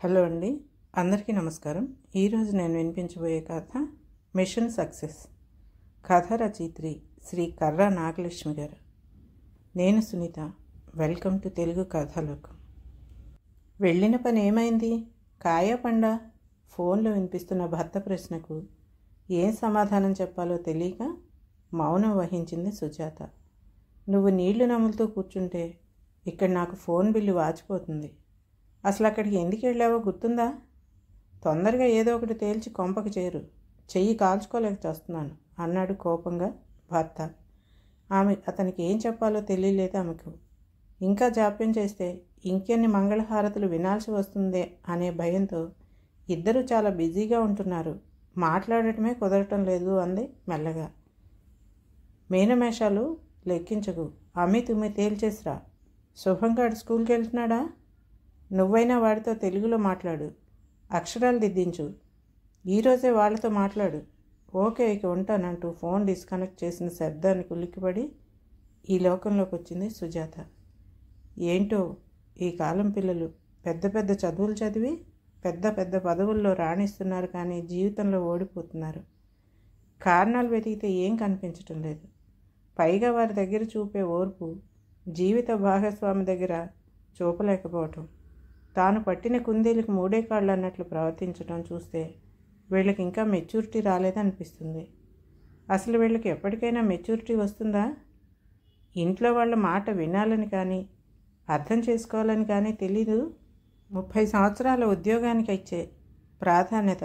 Hello అండి, అందరికీ నమస్కారం. ఈరోజు నేను వినిపించబోయే కథ మిషన్ సక్సెస్. కథ రచయిత్రి శ్రీ కర్రా నాగలక్ష్మి గారు. నేను సునీత. వెల్కమ్ టు తెలుగు కథలోకం. వెళ్ళిన పని ఏమైంది, కాయా పండా? ఫోన్లో వినిపిస్తున్న భర్త ప్రశ్నకు ఏం సమాధానం చెప్పాలో తెలియక మౌనం వహించింది సుజాత. నువ్వు నీళ్లు నములుతూ కూర్చుంటే ఇక్కడ నాకు ఫోన్ బిల్లు వాచిపోతుంది. అసలు అక్కడికి ఎందుకు వెళ్ళావో గుర్తుందా? తొందరగా ఏదో ఒకటి తేల్చి కొంపకు చేరు, చెయ్యి కాల్చుకోలేక చేస్తున్నాను అన్నాడు కోపంగా భర్త. అతనికి ఏం చెప్పాలో తెలియలేదు ఆమెకు. ఇంకా జాప్యం చేస్తే ఇంకెన్ని మంగళహారతులు వినాల్సి వస్తుందే అనే భయంతో ఇద్దరూ చాలా బిజీగా ఉంటున్నారు, మాట్లాడటమే కుదరటం లేదు అంది మెల్లగా. మేనమేషాలు లెక్కించకు, అమ్మి తుమ్మి తేల్చేసిరా. శుభంగాడు స్కూల్కి వెళ్తున్నాడా? నువ్వైనా వాడితో తెలుగులో మాట్లాడు, అక్షరాలు దిద్దించు. ఈరోజే వాళ్ళతో మాట్లాడు. ఓకే, ఇక ఉంటానంటూ ఫోన్ డిస్కనెక్ట్ చేసిన శబ్దాన్ని ఉలిక్కిపడి ఈ లోకంలోకి వచ్చింది సుజాత. ఏంటో ఈ కాలం పిల్లలు పెద్ద పెద్ద చదువులు చదివి పెద్ద పెద్ద పదవుల్లో రాణిస్తున్నారు, కానీ జీవితంలో ఓడిపోతున్నారు. కారణాలు వెతికితే ఏం కనిపించటం లేదు. పైగా వారి దగ్గర చూపే ఓర్పు జీవిత భాగస్వామి దగ్గర చూపలేకపోవటం, తాను పట్టిన కుందేలకు మూడే కాళ్ళు అన్నట్లు ప్రవర్తించడం చూస్తే వీళ్ళకి ఇంకా మెచ్యూరిటీ రాలేదనిపిస్తుంది. అసలు వీళ్ళకి ఎప్పటికైనా మెచ్యూరిటీ వస్తుందా? ఇంట్లో వాళ్ళ మాట వినాలని కానీ అర్థం చేసుకోవాలని కానీ తెలీదు. 30 సంవత్సరాల ఉద్యోగానికి ఇచ్చే ప్రాధాన్యత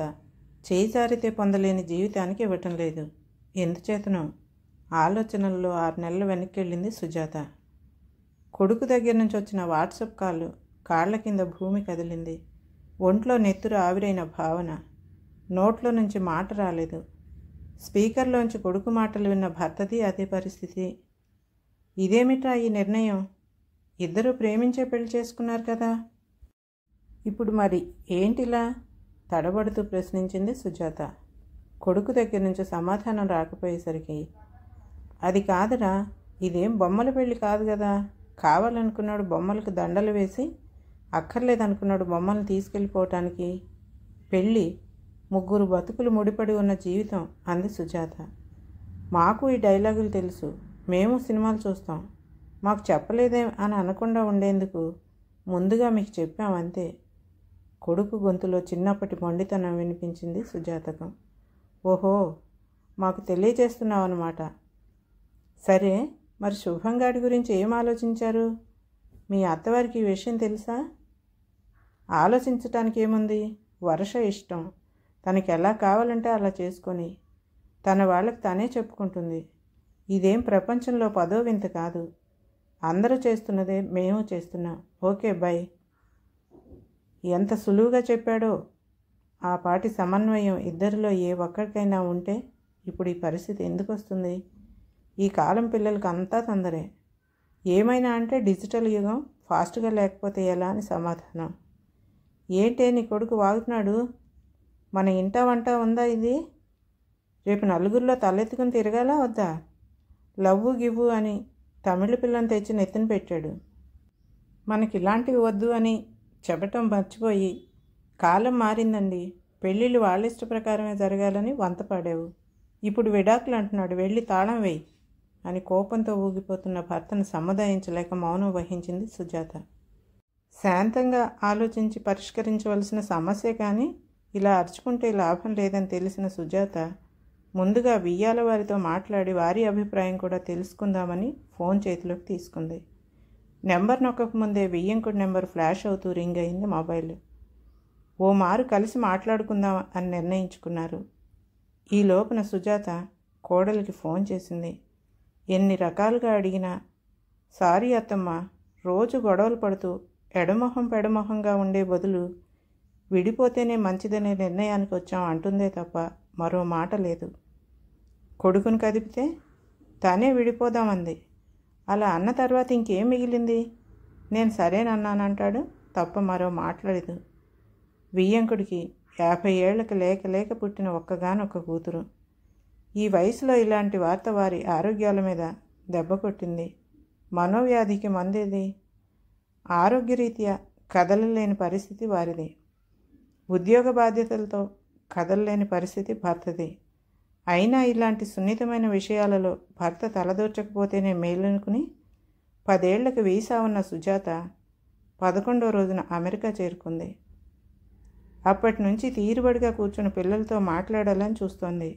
చేజారితే పొందలేని జీవితానికి ఇవ్వటం లేదు. ఎందుచేతనో ఆలోచనల్లో 6 నెలలు వెనక్కి వెళ్ళింది సుజాత. కొడుకు దగ్గర నుంచి వచ్చిన వాట్సాప్ కాల్ కాళ్ల కింద భూమి కదిలింది. ఒంట్లో నెత్తురు ఆవిరైన భావన. నోట్లో నుంచి మాట రాలేదు. స్పీకర్లోంచి కొడుకు మాటలు విన్న భర్తది అదే పరిస్థితి. ఇదేమిట్రా ఈ నిర్ణయం? ఇద్దరూ ప్రేమించే పెళ్లి చేసుకున్నారు కదా, ఇప్పుడు మరి ఏంటిలా? తడబడుతూ ప్రశ్నించింది సుజాత. కొడుకు దగ్గర నుంచి సమాధానం రాకపోయేసరికి, అది కాదురా, ఇదేం బొమ్మల పెళ్ళి కాదు కదా. కావాలనుకున్నాడు బొమ్మలకు దండలు వేసి, అక్కర్లేదనుకున్నాడు బొమ్మలను తీసుకెళ్ళిపోవటానికి. పెళ్ళి 3 బతుకులు ముడిపడి ఉన్న జీవితం అంది సుజాత. మాకు ఈ డైలాగులు తెలుసు, మేము సినిమాలు చూస్తాం, మాకు చెప్పలేదే అని అనకుండా ఉండేందుకు ముందుగా మీకు చెప్పామంతే. కొడుకు గొంతులో చిన్నప్పటి మొండితనం వినిపించింది సుజాతకు. ఓహో, మాకు తెలియజేస్తున్నావు అన్నమాట. సరే, మరి శుభంగాడి గురించి ఏం ఆలోచించారు? మీ అత్తవారికి ఈ విషయం తెలుసా? ఆలోచించటానికి ఏముంది, వర్ష ఇష్టం. తనకి ఎలా కావాలంటే అలా చేసుకొని తన వాళ్ళకి తనే చెప్పుకుంటుంది. ఇదేం ప్రపంచంలో 10వ వింత కాదు. అందరూ చేస్తున్నదే మేము చేస్తున్నాం. Okay by. ఎంత సులువుగా చెప్పాడో. ఆ పాటి సమన్వయం ఇద్దరిలో ఏ ఒక్కరికైనా ఉంటే ఇప్పుడు ఈ పరిస్థితి ఎందుకు వస్తుంది? ఈ కాలం పిల్లలకి అంతా తొందరే. ఏమైనా అంటే డిజిటల్ యుగం, ఫాస్ట్గా లేకపోతే ఎలా అని సమాధానం. ఏంటే నీ కొడుకు వాగుతున్నాడు? మన ఇంటా వంట ఉందా ఇది? రేపు నలుగురిలో తలెత్తుకుని తిరగాలా వద్దా? లవ్వు గివ్వు అని తమిళ పిల్లని తెచ్చి నెత్తిన పెట్టాడు. మనకి ఇలాంటివి వద్దు అని చెప్పటం మర్చిపోయి, కాలం మారిందండి, పెళ్ళిళ్ళు వాళ్ళ ఇష్ట ప్రకారమే జరగాలని వంత పాడావు. ఇప్పుడు విడాకులు అంటున్నాడు, వెళ్ళి తాళం వేయి అని కోపంతో ఊగిపోతున్న భర్తను సముదాయించలేక మౌనం వహించింది సుజాత. శాంతంగా ఆలోచించి పరిష్కరించవలసిన సమస్య, కానీ ఇలా అరుచుకుంటే లాభం లేదని తెలిసిన సుజాత ముందుగా వియ్యాల వారితో మాట్లాడి వారి అభిప్రాయం కూడా తెలుసుకుందామని ఫోన్ చేతిలోకి తీసుకుంది. నెంబర్ నొక్కకముందే వియ్యంకుడి నెంబర్ ఫ్లాష్ అవుతూ రింగ్ అయింది మొబైల్. ఓ మారు కలిసి మాట్లాడుకుందాం అని నిర్ణయించుకున్నారు. ఈ లోపున సుజాత కోడలికి ఫోన్ చేసింది. ఎన్ని రకాలుగా అడిగినా, సారీ అత్తమ్మ, రోజు గొడవలు పడుతూ ఎడమొహం పెడమొహంగా ఉండే బదులు విడిపోతేనే మంచిదనే నిర్ణయానికి వచ్చాం అంటుందే తప్ప మరో మాట లేదు. కొడుకుని కదిపితే తనే విడిపోదామంది. అలా అన్న తర్వాత ఇంకేం మిగిలింది? నేను సరేనన్నానంటాడు తప్ప మరో మాట్లాడదు. వియ్యంకుడికి 50 ఏళ్లకు లేక లేక పుట్టిన ఒక్కగానొక్క కూతురు. ఈ వయసులో ఇలాంటి వార్త వారి ఆరోగ్యాల మీద దెబ్బ కొట్టింది. మనోవ్యాధికి మందేది? ఆరోగ్యరీత్యా కదలలేని పరిస్థితి వారిది. ఉద్యోగ బాధ్యతలతో కదలలేని పరిస్థితి భర్తది. అయినా ఇలాంటి సున్నితమైన విషయాలలో భర్త తలదూర్చకపోతేనే మేలనుకుని 10 ఏళ్లకు వీసా ఉన్న సుజాత 11వ రోజున అమెరికా చేరుకుంది. అప్పటి నుంచి తీరుబడిగా కూర్చుని పిల్లలతో మాట్లాడాలని చూస్తోంది.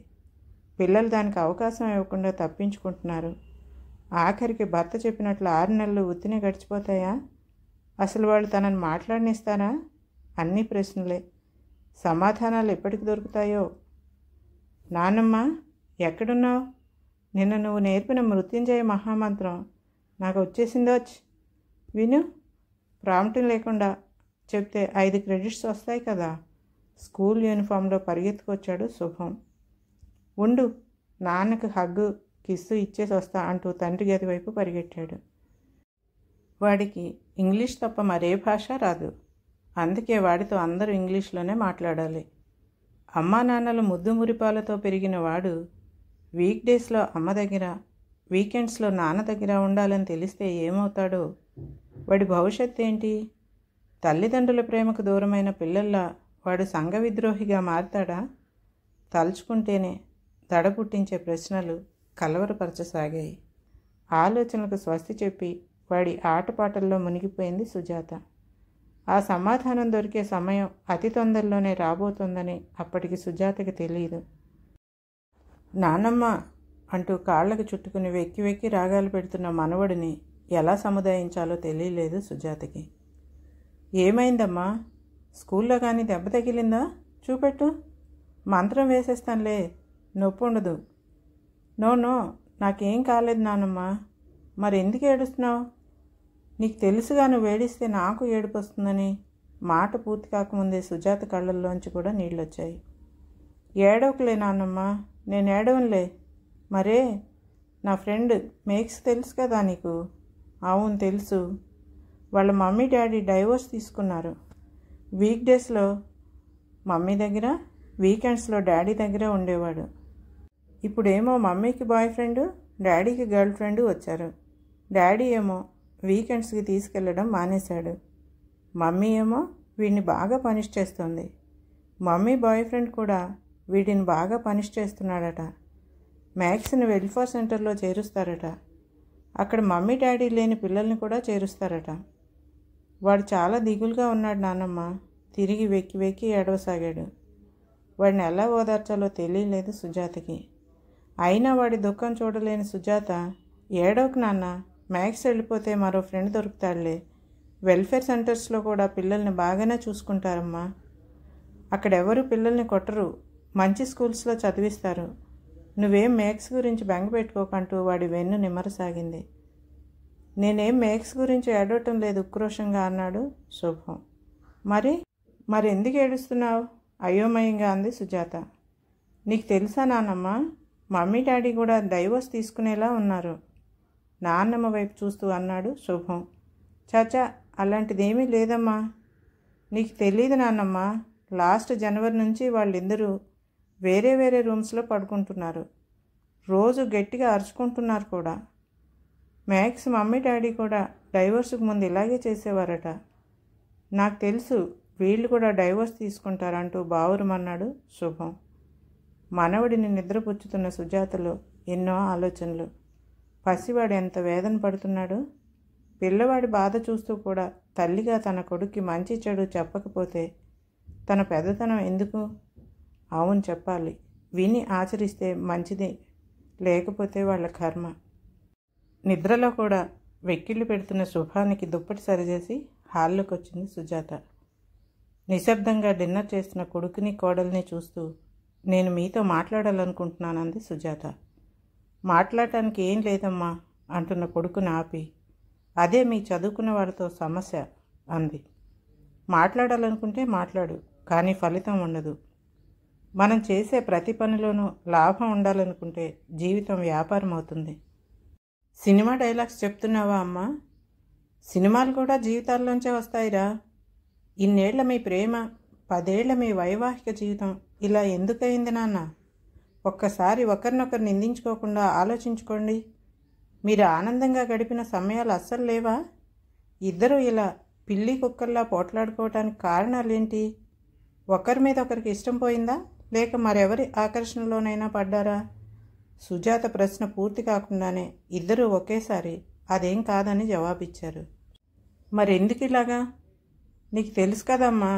పిల్లలు దానికి అవకాశం ఇవ్వకుండా తప్పించుకుంటున్నారు. ఆఖరికి భర్త చెప్పినట్లు 6 నెలలు ఉత్తినే గడిచిపోతాయా? అసలు వాళ్ళు తనని మాట్లాడనిస్తారా? అన్ని ప్రశ్నలే. సమాధానాలు ఎప్పటికి దొరుకుతాయో. నానమ్మ, ఎక్కడున్నావు? నిన్న నువ్వు నేర్పిన మృత్యుంజయ మహామంత్రం నాకు వచ్చేసిందోచ్. విను. ప్రాంప్టింగ్ లేకుండా చెప్తే 5 క్రెడిట్స్ వస్తాయి కదా. స్కూల్ యూనిఫామ్లో పరిగెత్తుకొచ్చాడు శుభం. ఉండు, నాన్నకు హగ్గు కిస్సు ఇచ్చేసి వస్తా అంటూ తండ్రి గది వైపు పరిగెట్టాడు. వాడికి ఇంగ్లీష్ తప్ప మరే భాష రాదు. అందుకే వాడితో అందరూ ఇంగ్లీష్లోనే మాట్లాడాలి. అమ్మా నాన్నలు ముద్దు మురిపాలతో పెరిగిన వాడు వీక్ డేస్లో అమ్మ దగ్గర, వీకెండ్స్లో నాన్న దగ్గర ఉండాలని తెలిస్తే ఏమవుతాడో. వాడి భవిష్యత్తు ఏంటి? తల్లిదండ్రుల ప్రేమకు దూరమైన పిల్లల్లా వాడు సంఘ విద్రోహిగా మారతాడా? తలుచుకుంటేనే దడ పుట్టించే ప్రశ్నలు కలవరపరచసాగాయి. ఆలోచనలకు స్వస్తి చెప్పి వాడి ఆటపాటల్లో మునిగిపోయింది సుజాత. ఆ సమాధానం దొరికే సమయం అతి తొందరలోనే రాబోతోందని అప్పటికి సుజాతకి తెలియదు. నానమ్మ అంటూ కాళ్ళకు చుట్టుకుని వెక్కి వెక్కి రాగాలు పెడుతున్న మనవడిని ఎలా సముదాయించాలో తెలియలేదు సుజాతకి. ఏమైందమ్మా? స్కూల్లో కానీ దెబ్బ తగిలిందా? చూపెట్టు. మంత్రం వేసేస్తానులే, నొప్పి ఉండదు. నో, నాకేం కాలేదు నానమ్మ. మరి ఎందుకు ఏడుస్తున్నావు? నీకు తెలుసుగా నువ్వు ఏడిస్తే నాకు ఏడుపు వస్తుందని. మాట పూర్తి కాకముందే సుజాత కళ్ళల్లోంచి కూడా నీళ్ళొచ్చాయి. ఏడవకులే నాన్నమ్మ, నేను ఏడవనులే. మరే, నా ఫ్రెండ్ మేక్స్ తెలుసు కదా నీకు? అవును తెలుసు. వాళ్ళ మమ్మీ డాడీ డైవోర్స్ తీసుకున్నారు. వీక్ డేస్లో మమ్మీ దగ్గర, వీకెండ్స్లో డాడీ దగ్గర ఉండేవాడు. ఇప్పుడేమో మమ్మీకి బాయ్ ఫ్రెండు, డాడీకి గర్ల్ ఫ్రెండు వచ్చారు. డాడీ ఏమో వీకెండ్స్కి తీసుకెళ్ళడం మానేశాడు. మమ్మీ ఏమో వీడిని బాగా పనిష్ చేస్తుంది. మమ్మీ బాయ్ ఫ్రెండ్ కూడా వీడిని బాగా పనిష్ చేస్తున్నాడట. మ్యాక్స్ని వెల్ఫేర్ సెంటర్లో చేరుస్తారట. అక్కడ మమ్మీ డాడీ లేని పిల్లల్ని కూడా చేరుస్తారట. వాడు చాలా దిగులుగా ఉన్నాడు నాన్నమ్మ. తిరిగి వెక్కి వెక్కి ఏడవసాగాడు. వాడిని ఎలా ఓదార్చాలో తెలియలేదు సుజాతకి. అయినా వాడి దుఃఖం చూడలేని సుజాత, ఏడవకు నాన్న, మ్యాక్స్ వెళ్ళిపోతే మరో ఫ్రెండ్ దొరుకుతాడులే. వెల్ఫేర్ సెంటర్స్లో కూడా పిల్లల్ని బాగానే చూసుకుంటారమ్మా. అక్కడెవరు పిల్లల్ని కొట్టరు, మంచి స్కూల్స్లో చదివిస్తారు. నువ్వేం మ్యాక్స్ గురించి బెంగ పెట్టుకోకంటూ వాడి వెన్ను నిమ్మరసాగింది. నేనేం మ్యాక్స్ గురించి ఏడవటం లేదు ఉక్రోషంగా అన్నాడు శుభం. మరి ఎందుకు ఏడుస్తున్నావు? అయోమయంగా అంది సుజాత. నీకు తెలుసా నాన్నమ్మ, మమ్మీ డాడీ కూడా డైవోర్స్ తీసుకునేలా ఉన్నారు. నాన్నమ్మ వైపు చూస్తూ అన్నాడు శుభం. చాచా, అలాంటిదేమీ లేదమ్మా. నీకు తెలియదు నాన్నమ్మ, లాస్ట్ జనవరి నుంచి వాళ్ళిద్దరూ వేరే వేరే రూమ్స్లో పడుకుంటున్నారు. రోజు గట్టిగా అరుచుకుంటున్నారు కూడా. మ్యాక్స్ మమ్మీ డాడీ కూడా డైవోర్స్కి ముందు ఇలాగే చేసేవారట. నాకు తెలుసు వీళ్ళు కూడా డైవోర్స్ తీసుకుంటారంటూ బావురమన్నాడు శుభం. మనవడిని నిద్రపుచ్చుతున్న సుజాతలో ఎన్నో ఆలోచనలు. పసివాడు ఎంత వేదన పడుతున్నాడు. పిల్లవాడి బాధ చూస్తూ కూడా తల్లిగా తన కొడుక్కి మంచి చెడు చెప్పకపోతే తన పెద్దతనం ఎందుకు? అవును చెప్పాలి. విని ఆచరిస్తే మంచిదే, లేకపోతే వాళ్ళ కర్మ. నిద్రలో కూడా వెక్కిళ్ళు పెడుతున్న శుభానికి దుప్పటి సరిచేసి హాల్లోకి వచ్చింది సుజాత. నిశ్శబ్దంగా డిన్నర్ చేస్తున్న కొడుకుని కోడల్ని చూస్తూ, నేను మీతో మాట్లాడాలనుకుంటున్నానంది సుజాత. మాట్లాడటానికి ఏం లేదమ్మా అంటున్న కొడుకుని ఆపి, అదే మీ చదువుకున్న వాళ్ళతో సమస్య అంది. మాట్లాడాలనుకుంటే మాట్లాడు, కానీ ఫలితం ఉండదు. మనం చేసే ప్రతి పనిలోనూ లాభం ఉండాలనుకుంటే జీవితం వ్యాపారం అవుతుంది. సినిమా డైలాగ్స్ చెప్తున్నావా అమ్మా? సినిమాలు కూడా జీవితాల్లోంచే వస్తాయిరా. ఇన్నేళ్ల మీ ప్రేమ, 10 ఏళ్ల మీ వైవాహిక జీవితం ఇలా ఎందుకయింది నాన్న? ఒక్కసారి ఒకరినొకరు నిందించుకోకుండా ఆలోచించుకోండి. మీరు ఆనందంగా గడిపిన సమయాలు అస్సలు లేవా? ఇద్దరూ ఇలా పిల్లి కుక్కల్లా పోట్లాడుకోవటానికి కారణాలేంటి? ఒకరి మీద ఒకరికి ఇష్టం పోయిందా, లేక మరెవరి ఆకర్షణలోనైనా పడ్డారా? సుజాత ప్రశ్న పూర్తి కాకుండానే ఇద్దరూ ఒకేసారి అదేం కాదని జవాబిచ్చారు. మరెందుకు ఇలాగా? నీకు తెలుసు కదమ్మా,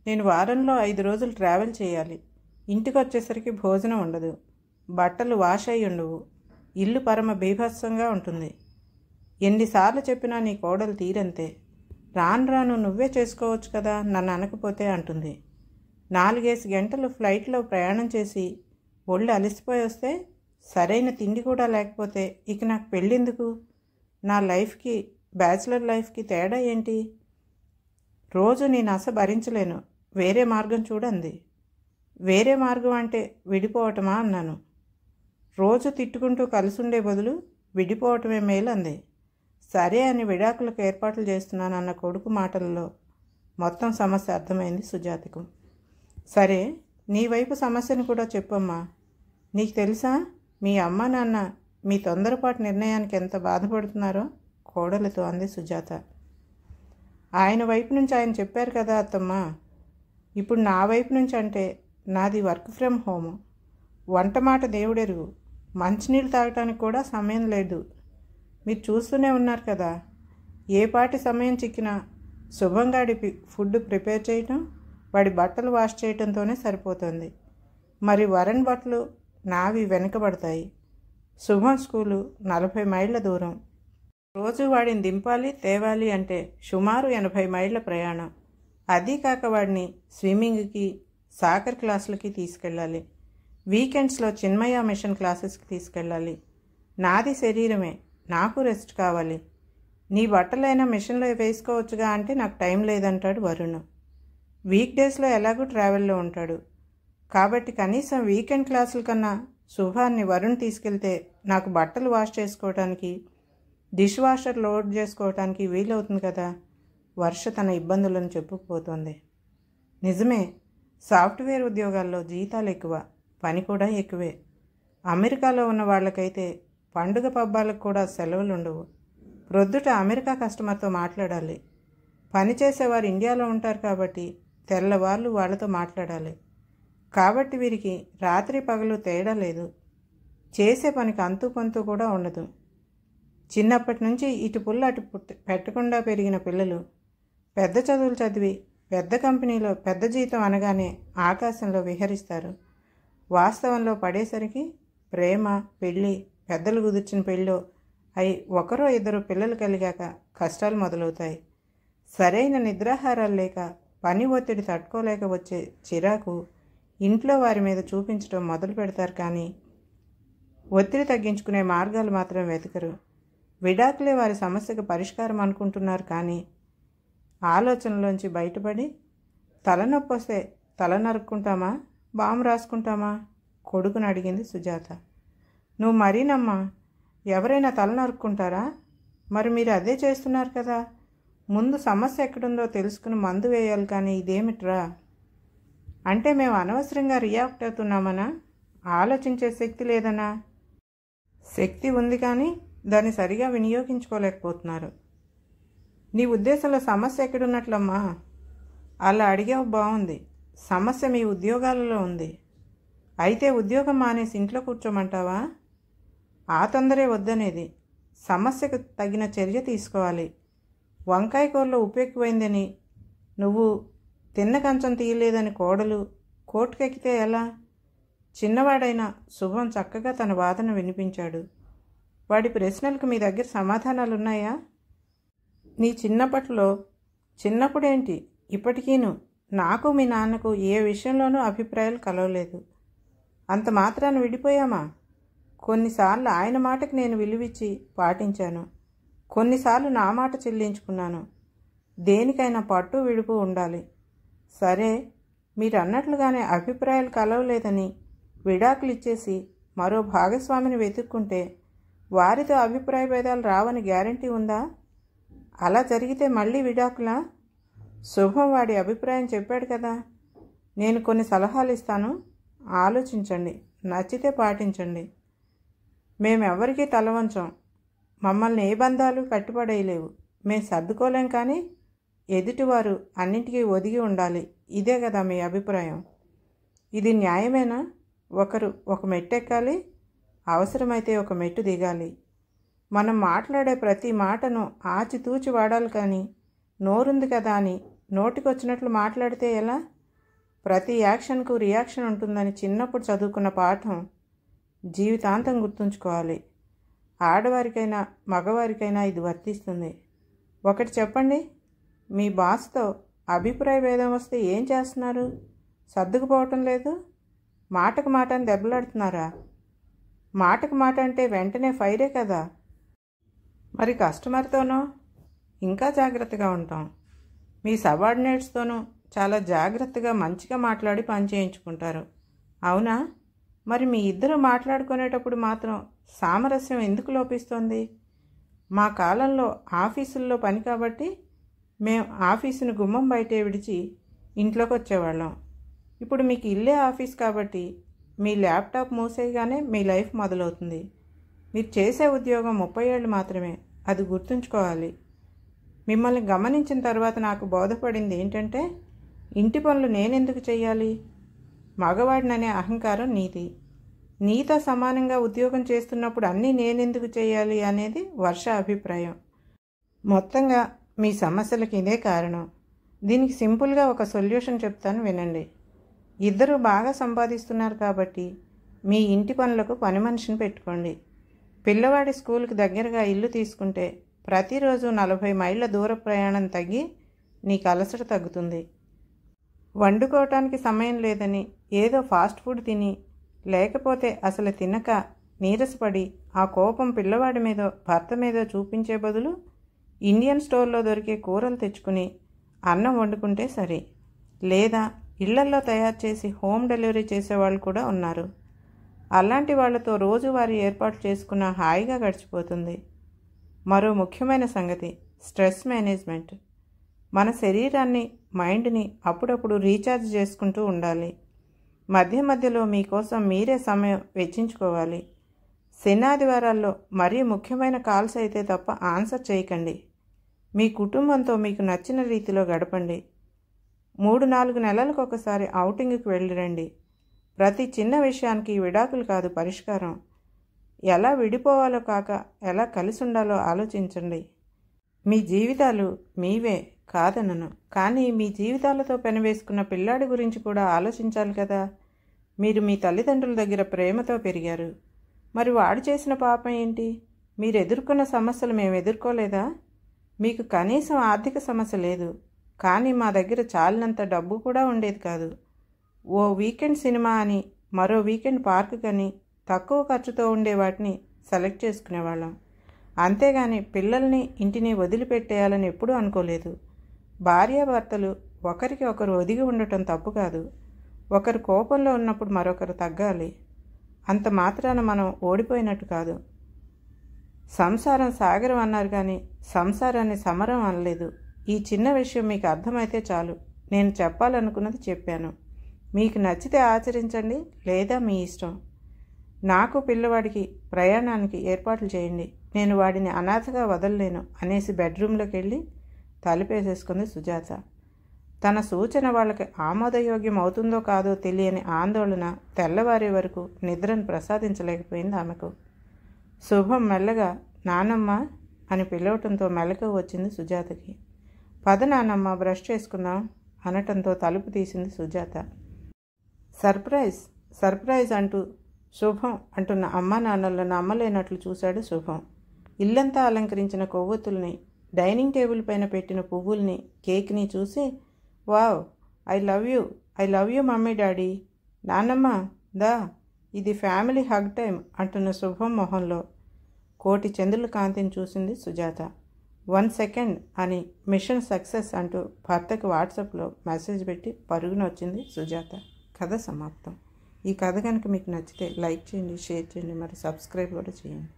నేను వారంలో 5 రోజులు ట్రావెల్ చేయాలి. ఇంటికి వచ్చేసరికి భోజనం ఉండదు, బట్టలు వాష్ అయి ఉండవు, ఇల్లు పరమ బీభత్సంగా ఉంటుంది. ఎన్నిసార్లు చెప్పినా నీ కోడలు తీరంతే. రాను రాను నువ్వే చేసుకోవచ్చు కదా నన్ను అనకపోతే అంటుంది. 4-5 గంటలు ఫ్లైట్లో ప్రయాణం చేసి ఒళ్ళు అలసిపోయి వస్తే సరైన తిండి కూడా లేకపోతే ఇక నాకు పెళ్ళెందుకు? నా లైఫ్కి బ్యాచిలర్ లైఫ్కి తేడా ఏంటి? రోజు నేను అస భరించలేను, వేరే మార్గం చూడండి. వేరే మార్గం అంటే విడిపోవటమా అన్నాను. రోజు తిట్టుకుంటూ కలిసుండే బదులు విడిపోవటమే మేలు అంది. సరే అని విడాకులకు ఏర్పాట్లు చేస్తున్నానన్న కొడుకు మాటల్లో మొత్తం సమస్య అర్థమైంది సుజాతకు. సరే, నీ వైపు సమస్యను కూడా చెప్పమ్మా. నీకు తెలుసా మీ అమ్మ నాన్న మీ తొందరపాటు నిర్ణయానికి ఎంత బాధపడుతున్నారో కోడలితో అంది సుజాత. ఆయన వైపు నుంచి ఆయన చెప్పారు కదా అత్తమ్మ. ఇప్పుడు నా వైపు నుంచి అంటే నాది వర్క్ ఫ్రమ్ హోమ్, వంట మాట దేవుడెరుగు, మంచినీళ్ళు తాగటానికి కూడా సమయం లేదు. మీరు చూస్తూనే ఉన్నారు కదా, ఏ పాటి సమయం చిక్కినా శుభంగాడి ఫుడ్ ప్రిపేర్ చేయటం, వాడి బట్టలు వాష్ చేయటంతోనే సరిపోతుంది. మరి వరణ్ బట్టలు నావి వెనుకబడతాయి. శుభం స్కూలు 40 మైళ్ళ దూరం. రోజు వాడిని దింపాలి తేవాలి అంటే సుమారు 80 మైళ్ళ ప్రయాణం. అదీ కాక వాడిని స్విమ్మింగ్కి, సాకర్ క్లాసులకి తీసుకెళ్ళాలి. వీకెండ్స్లో చిన్మయ మిషన్ క్లాసెస్కి తీసుకెళ్ళాలి. నాది శరీరమే, నాకు రెస్ట్ కావాలి. నీ బట్టలైనా మిషన్లో వేసుకోవచ్చుగా అంటే నాకు టైం లేదంటాడు వరుణ్. వీక్ డేస్లో ఎలాగూ ట్రావెల్లో ఉంటాడు కాబట్టి కనీసం వీకెండ్ క్లాసుల కన్నా శుభాన్ని వరుణ్ తీసుకెళ్తే నాకు బట్టలు వాష్ చేసుకోవటానికి, డిష్ వాషర్ లోడ్ చేసుకోవటానికి వీలవుతుంది కదా. వర్ష తన ఇబ్బందులను చెప్పుకుపోతోంది. నిజమే, సాఫ్ట్వేర్ ఉద్యోగాల్లో జీతాలు ఎక్కువ, పని కూడా ఎక్కువే. అమెరికాలో ఉన్న వాళ్ళకైతే పండుగ పబ్బాలకు కూడా సెలవులు ఉండవు. ప్రొద్దుట అమెరికా కస్టమర్తో మాట్లాడాలి. పనిచేసేవారు ఇండియాలో ఉంటారు కాబట్టి తెల్లవాళ్ళు వాళ్ళతో మాట్లాడాలి. కాబట్టి వీరికి రాత్రి పగలు తేడా లేదు. చేసే పనికి అంతు పొంతు కూడా ఉండదు. చిన్నప్పటి నుంచి ఇటు పుల్ల అటు పెట్టకుండా పెరిగిన పిల్లలు పెద్ద చదువులు చదివి పెద్ద కంపెనీలో పెద్ద జీతం అనగానే ఆకాశంలో విహరిస్తారు. వాస్తవంలో పడేసరికి ప్రేమ, పెళ్ళి, పెద్దలు కుదిర్చిన పెళ్ళో అయి 1-2 పిల్లలు కలిగాక కష్టాలు మొదలవుతాయి. సరైన నిద్రాహారాలు లేక, పని ఒత్తిడి తట్టుకోలేక వచ్చే చిరాకు ఇంట్లో వారి మీద చూపించడం మొదలు పెడతారు. కానీ ఒత్తిడి తగ్గించుకునే మార్గాలు మాత్రం వెతకరు. విడాకులే వారి సమస్యకు పరిష్కారం అనుకుంటున్నారు. కానీ ఆలోచనలోంచి బయటపడి తలనొప్పి వస్తే తల నరుక్కుంటామా, బాంబు రాసుకుంటామా? కొడుకుని అడిగింది సుజాత. నువ్వు మరీనమ్మా, ఎవరైనా తల నరుక్కుంటారా? మరి మీరు అదే చేస్తున్నారు కదా. ముందు సమస్య ఎక్కడుందో తెలుసుకుని మందు వేయాలి. కానీ ఇదేమిట్రా అంటే మేము అనవసరంగా రియాక్ట్ అవుతున్నామనా? ఆలోచించే శక్తి లేదనా? శక్తి ఉంది కానీ దాన్ని సరిగా వినియోగించుకోలేకపోతున్నారు. నీ ఉద్దేశంలో సమస్య ఎక్కడున్నట్లమ్మా? అలా అడిగావు బాగుంది. సమస్య మీ ఉద్యోగాలలో ఉంది. అయితే ఉద్యోగం మానేసి ఇంట్లో కూర్చోమంటావా? ఆ తొందరే వద్దనేది. సమస్యకు తగిన చర్య తీసుకోవాలి. వంకాయ కూరలో ఉప్పు ఎక్కువైందని, నువ్వు తిన్న కంచం తీయలేదని కోడలు కోర్టుకెక్కితే ఎలా? చిన్నవాడైన శుభం చక్కగా తన వాదన వినిపించాడు. వాడి ప్రశ్నలకు మీ దగ్గర సమాధానాలున్నాయా? నీ చిన్నప్పుడేంటి ఇప్పటికీను నాకు మీ నాన్నకు ఏ విషయంలోనూ అభిప్రాయాలు కలవలేదు. అంత మాత్రాన విడిపోయామా? కొన్నిసార్లు ఆయన మాటకు నేను విలువిచ్చి పాటించాను, కొన్నిసార్లు నా మాట చెల్లించుకున్నాను. దేనికైనా పట్టు విడుపు ఉండాలి. సరే, మీరు అన్నట్లుగానే అభిప్రాయాలు కలవలేదని విడాకులు ఇచ్చేసి మరో భాగస్వామిని వెతుక్కుంటే వారితో అభిప్రాయ భేదాలు రావని గ్యారంటీ ఉందా? అలా జరిగితే మళ్ళీ విడాకులా? శుభం వాడి అభిప్రాయం చెప్పాడు కదా. నేను కొన్ని సలహాలు ఇస్తాను, ఆలోచించండి, నచ్చితే పాటించండి. మేమెవ్వరికీ తలవంచం. మమ్మల్ని ఏ బంధాలు కట్టుబడేయలేవు. మేము సర్దుకోలేం. కానీ ఎదుటివారు అన్నింటికీ ఒదిగి ఉండాలి. ఇదే కదా మీ అభిప్రాయం? ఇది న్యాయమేనా? ఒకరు ఒక మెట్టు ఎక్కాలి, అవసరమైతే ఒక మెట్టు దిగాలి. మనం మాట్లాడే ప్రతి మాటను ఆచితూచి వాడాలి, కానీ నోరుంది కదా అని నోటికొచ్చినట్లు మాట్లాడితే ఎలా? ప్రతి యాక్షన్కు రియాక్షన్ ఉంటుందని చిన్నప్పుడు చదువుకున్న పాఠం జీవితాంతం గుర్తుంచుకోవాలి. ఆడవారికైనా మగవారికైనా ఇది వర్తిస్తుంది. ఒకటి చెప్పండి, మీ బాస్తో అభిప్రాయ భేదం వస్తే ఏం చేస్తున్నారు? సర్దుకుపోవటం లేదు? మాటకు మాట అని దెబ్బలాడుతున్నారా? మాటకు మాట అంటే వెంటనే ఫైరే కదా. మరి కస్టమర్తోనో ఇంకా జాగ్రత్తగా ఉంటాం. మీ సబార్డినేట్స్తోనూ చాలా జాగ్రత్తగా మంచిగా మాట్లాడి పని చేయించుకుంటారు, అవునా? మరి మీ ఇద్దరు మాట్లాడుకునేటప్పుడు మాత్రం సామరస్యం ఎందుకు లోపిస్తోంది? మా కాలంలో ఆఫీసుల్లో పని కాబట్టి మేము ఆఫీసును గుమ్మం బయటే విడిచి ఇంట్లోకి వచ్చేవాళ్ళం. ఇప్పుడు మీకు ఇల్లే ఆఫీస్ కాబట్టి మీ ల్యాప్టాప్ మూసేయగానే మీ లైఫ్ మొదలవుతుంది. మీరు చేసే ఉద్యోగం 30 ఏళ్ళు మాత్రమే, అది గుర్తుంచుకోవాలి. మిమ్మల్ని గమనించిన తర్వాత నాకు బోధపడింది ఏంటంటే, ఇంటి పనులు నేనెందుకు చెయ్యాలి? మగవాడిననే అహంకారం నీది. నీతో సమానంగా ఉద్యోగం చేస్తున్నప్పుడు అన్నీ నేనెందుకు చేయాలి అనేది వర్ష అభిప్రాయం. మొత్తంగా మీ సమస్యలకి ఇదే కారణం. దీనికి సింపుల్గా ఒక సొల్యూషన్ చెప్తాను, వినండి. ఇద్దరు బాగా సంపాదిస్తున్నారు కాబట్టి మీ ఇంటి పనులకు పని మనిషిని పెట్టుకోండి. పిల్లవాడి స్కూల్కి దగ్గరగా ఇల్లు తీసుకుంటే ప్రతిరోజు 40 మైళ్ళ దూర ప్రయాణం తగ్గి నీకు అలసట తగ్గుతుంది. వండుకోవటానికి సమయం లేదని ఏదో ఫాస్ట్ ఫుడ్ తిని, లేకపోతే అసలు తినక నీరసపడి ఆ కోపం పిల్లవాడి మీదో భర్త మీదో చూపించే బదులు ఇండియన్ స్టోర్లో దొరికే కూరలు తెచ్చుకుని అన్నం వండుకుంటే సరే. లేదా ఇళ్లల్లో తయారు చేసి హోమ్ డెలివరీ చేసేవాళ్ళు కూడా ఉన్నారు. అలాంటి వాళ్ళతో రోజువారీ ఏర్పాటు చేసుకున్న హాయిగా గడిచిపోతుంది. మరో ముఖ్యమైన సంగతి స్ట్రెస్ మేనేజ్మెంట్. మన శరీరాన్ని, మైండ్ని అప్పుడప్పుడు రీఛార్జ్ చేసుకుంటూ ఉండాలి. మధ్య మధ్యలో మీకోసం మీరే సమయం వెచ్చించుకోవాలి. శనాదివారాల్లో మరీ ముఖ్యమైన కాల్స్ అయితే తప్ప ఆన్సర్ చేయకండి. మీ కుటుంబంతో మీకు నచ్చిన రీతిలో గడపండి. 3-4 నెలలకు ఒకసారి ఔటింగ్కి వెళ్ళిరండి. ప్రతి చిన్న విషయానికి విడాకులు కాదు పరిష్కారం. ఎలా విడిపోవాలో కాక ఎలా కలిసి ఉండాలో ఆలోచించండి. మీ జీవితాలు మీవే కాదనను, కానీ మీ జీవితాలతో పెనవేసుకున్న పిల్లాడి గురించి కూడా ఆలోచించాలి కదా. మీరు మీ తల్లిదండ్రుల దగ్గర ప్రేమతో పెరిగారు. మరి వాడు చేసిన పాపం ఏంటి? మీరు ఎదుర్కొన్న సమస్యలు మేము ఎదుర్కోలేదా? మీకు కనీసం ఆర్థిక సమస్య లేదు, కానీ మా దగ్గర చాలినంత డబ్బు కూడా ఉండేది కాదు. ఓ వీకెండ్ సినిమా అని, మరో వీకెండ్ పార్క్ అని తక్కువ ఖర్చుతో ఉండే వాటిని సెలెక్ట్ చేసుకునేవాళ్ళం. అంతేగాని పిల్లల్ని, ఇంటిని వదిలిపెట్టేయాలని ఎప్పుడూ అనుకోలేదు. భార్యాభర్తలు ఒకరికి ఒకరు ఒదిగి ఉండటం తప్పు కాదు. ఒకరు కోపంలో ఉన్నప్పుడు మరొకరు తగ్గాలి. అంత మాత్రాన మనం ఓడిపోయినట్టు కాదు. సంసారం సాగరం అన్నారు, కానీ సంసారాన్ని సమరం అనలేదు. ఈ చిన్న విషయం మీకు అర్థమైతే చాలు. నేను చెప్పాలనుకున్నది చెప్పాను. మీకు నచ్చితే ఆచరించండి, లేదా మీ ఇష్టం. నాకు పిల్లవాడికి ప్రయాణానికి ఏర్పాట్లు చేయండి. నేను వాడిని అనాథగా వదలలేను అనేసి బెడ్రూమ్లోకి వెళ్ళి తలుపేసేసుకుంది సుజాత. తన సూచన వాళ్ళకి ఆమోదయోగ్యం అవుతుందో కాదో తెలియని ఆందోళన తెల్లవారే వరకు నిద్రను ప్రసాదించలేకపోయింది ఆమెకు. శుభం మెల్లగా నానమ్మ అని పిలవటంతో మెలకువ వచ్చింది సుజాతకి. పద నానమ్మ, బ్రష్ చేసుకుందాం అనటంతో తలుపు తీసింది సుజాత. సర్ప్రైజ్ సర్ప్రైజ్ అంటూ శుభం అంటున్న అమ్మా నాన్నలను నమ్మలేనట్లు చూశాడు శుభం. ఇల్లంతా అలంకరించిన కొవ్వొత్తుల్ని, డైనింగ్ టేబుల్ పైన పెట్టిన పువ్వుల్ని, కేక్ని చూసి, wow, I love you mummy daddy. నాన్నమ్మ దా, ఇది ఫ్యామిలీ హగ్ టైం అంటున్న శుభం మొహంలో కోటి చంద్రుల కాంతిని చూసింది సుజాత. 1 సెకండ్ అని మిషన్ సక్సెస్ అంటూ భర్తకు వాట్సాప్లో మెసేజ్ పెట్టి పరుగున వచ్చింది సుజాత. కథ సమాప్తం. ఈ కథ కనుక మీకు నచ్చితే లైక్ చేయండి, షేర్ చేయండి, మరి సబ్స్క్రైబ్ కూడా చేయండి.